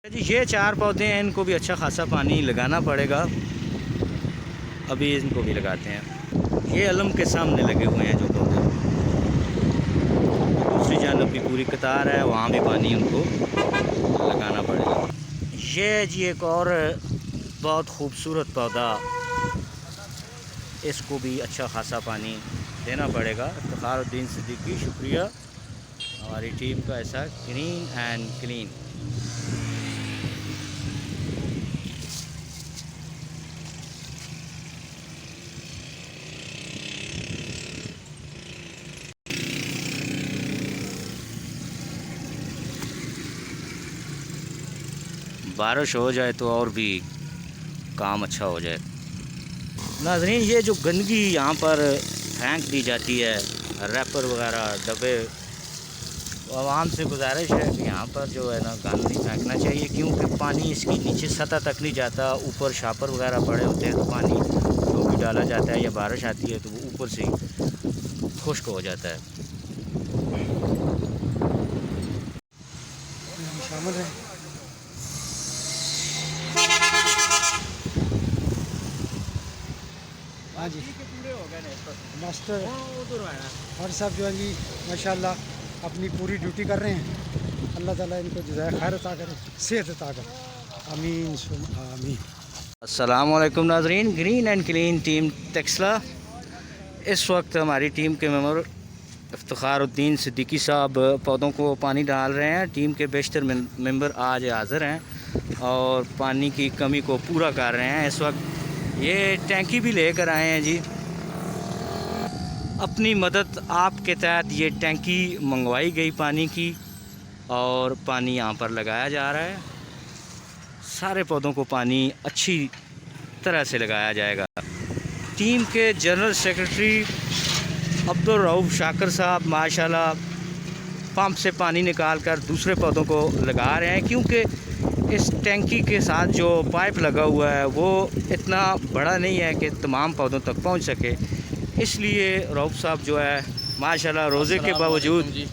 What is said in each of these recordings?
जी ये 4 पौधे हैं, इनको भी अच्छा खासा पानी लगाना पड़ेगा। अभी इनको भी लगाते हैं। ये अलम के सामने लगे हुए हैं जो पौधे, दूसरी जानब भी पूरी कतार है, वहाँ भी पानी उनको लगाना पड़ेगा। ये जी एक और बहुत खूबसूरत पौधा, इसको भी अच्छा खासा पानी देना पड़ेगा। इफ्तिखारुद्दीन सिद्दीकी, शुक्रिया हमारी टीम का ऐसा ग्रीन एंड क्लीन। बारिश हो जाए तो और भी काम अच्छा हो जाए। नाज़रीन ये जो गंदगी यहाँ पर फेंक दी जाती है, रैपर वगैरह डब्बे, आवाम से गुजारिश है कि यहाँ पर जो है ना गंद नहीं फेंकना चाहिए, क्योंकि पानी इसकी नीचे सतह तक नहीं जाता। ऊपर शापर वगैरह पड़े होते हैं तो पानी जो भी डाला जाता है या बारिश आती है तो वो ऊपर से ही खुश्क हो जाता है। शामिल है हाँ जी पूरे हो गए मास्टर और साहब जो है जी माशाल्लाह अपनी पूरी ड्यूटी कर रहे हैं। अल्लाह ताला इनको जज़ाए खैर अता करे, सेहत अता करे, आमीन सुम आमीन। अस्सलाम वालेकुम नाज़रीन, green and clean team Taxila. इस वक्त हमारी टीम के मेंबर इफ्तिखारुद्दीन सिद्दीकी साहब पौधों को पानी डाल रहे हैं। टीम के बेशतर मेंबर आज हाज़िर हैं और पानी की कमी को पूरा कर रहे हैं। इस वक्त ये टैंकी भी लेकर आए हैं जी, अपनी मदद आपके तहत ये टैंकी मंगवाई गई पानी की और पानी यहाँ पर लगाया जा रहा है। सारे पौधों को पानी अच्छी तरह से लगाया जाएगा। टीम के जनरल सेक्रेटरी अब्दुल रऊफ शाकर साहब माशाल्लाह पंप से पानी निकाल कर दूसरे पौधों को लगा रहे हैं, क्योंकि इस टैंकी के साथ जो पाइप लगा हुआ है वो इतना बड़ा नहीं है कि तमाम पौधों तक पहुंच सके। इसलिए रऊफ साहब जो है माशाल्लाह रोज़े के बावजूद जी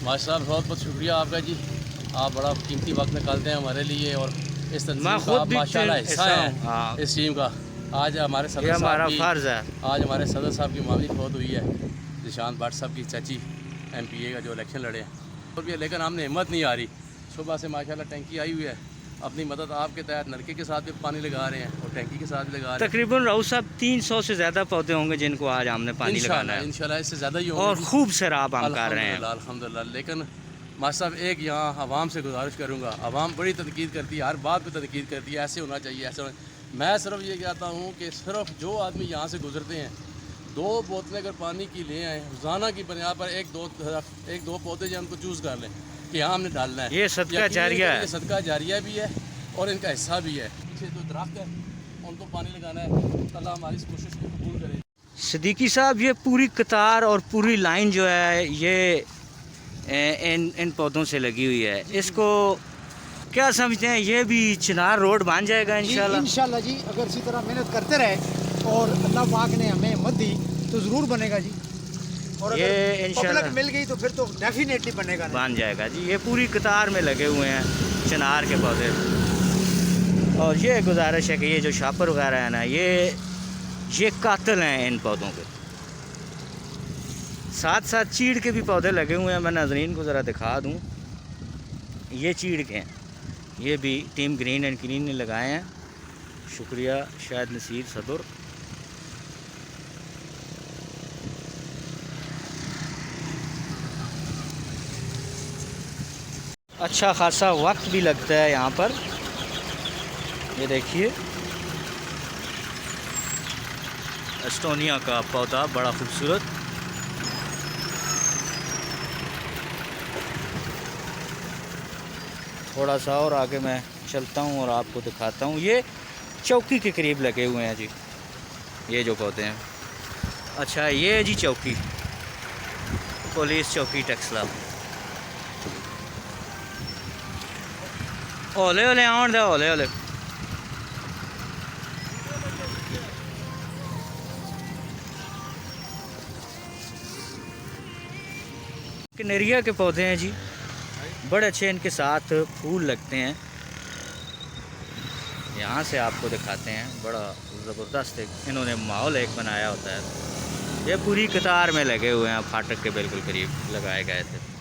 माशा बहुत बहुत शुक्रिया आपका जी। आप बड़ा कीमती वक्त निकालते हैं हमारे लिए और इस तंजीम का आप माशाल्लाह हिस्सा हैं इस टीम का। आज हमारे सदर हमारा साहब फ़र्ज़ है। आज हमारे सदर साहब की मामली बहुत हुई है, निशांत भट्ट साहब की चाची MPA का जो इलेक्शन लड़े हैं और भी, लेकिन हमने हिम्मत नहीं आ रही। सुबह से माशाल्लाह टैंकी आई हुई है, अपनी मदद आपके तहत नलके के साथ भी पानी लगा रहे हैं और टैंकी के साथ भी लगा रहे हैं। तकरीबन राउत साहब 300 से ज़्यादा पौधे होंगे जिनको आज हमने पानी लगाना है। इंशाल्लाह इससे ज़्यादा ही होंगे और खूब शराब हम कर रहे हैं अल्हम्दुलिल्लाह। लेकिन मास्टर साहब एक यहाँ आवाम से गुजारिश करूँगा, आवाम बड़ी तनकीद करती है, हर बात पर तनकीद करती है, ऐसे होना चाहिए ऐसे मैं सिर्फ ये कहता हूँ कि सिर्फ जो आदमी यहाँ से गुजरते हैं 2 बोतलें अगर पानी की ले आए रोज़ाना की बुनियाद पर, एक दो पौधे जो उनको चूज़ कर लें कि हाँ हमने डालना है। ये सदका जारिया है, ये सदका जारिया भी है और इनका हिस्सा भी है। पीछे जो दरख्त है उनको पानी लगाना है। अल्लाह हमारी इस कोशिश को कबूल करे। सिद्दीकी साहब ये पूरी कतार और पूरी लाइन जो है ये इन पौधों से लगी हुई है, इसको क्या समझते हैं? ये भी चिनार रोड बन जाएगा इंशाल्लाह जी। अगर इसी तरह मेहनत करते रहे और अल्लाह पाक ने हमें हिम्मत दी तो ज़रूर बनेगा जी। और ये अगर इंशाल्लाह पब्लिक मिल गई तो फिर तो डेफिनेटली बनेगा बन जाएगा जी। ये पूरी कतार में लगे हुए हैं चिनार के पौधे। और ये गुजारिश है कि ये जो शापर वगैरह है ना, ये कातिल हैं इन पौधों के। साथ साथ चीड़ के भी पौधे लगे हुए हैं, मैं नाज़रीन को ज़रा दिखा दूँ। ये चीड़ के हैं, ये भी टीम ग्रीन एंड क्लीन ने लगाए हैं। शुक्रिया शायद नसीर सदर। अच्छा खासा वक्त भी लगता है यहाँ पर। ये देखिए एस्टोनिया का पौधा बड़ा खूबसूरत। थोड़ा सा और आगे मैं चलता हूँ और आपको दिखाता हूँ। ये चौकी के करीब लगे हुए हैं जी ये जो पौधे हैं। अच्छा ये है जी चौकी, पुलिस चौकी टेक्सला। ओले ओले आउण दे, ओले ओले। कनेरिया के पौधे हैं जी, बड़े अच्छे इनके साथ फूल लगते हैं। यहाँ से आपको दिखाते हैं, बड़ा ज़बरदस्त एक इन्होंने माहौल एक बनाया होता है। ये पूरी कतार में लगे हुए हैं, फाटक के बिल्कुल करीब लगाए गए थे।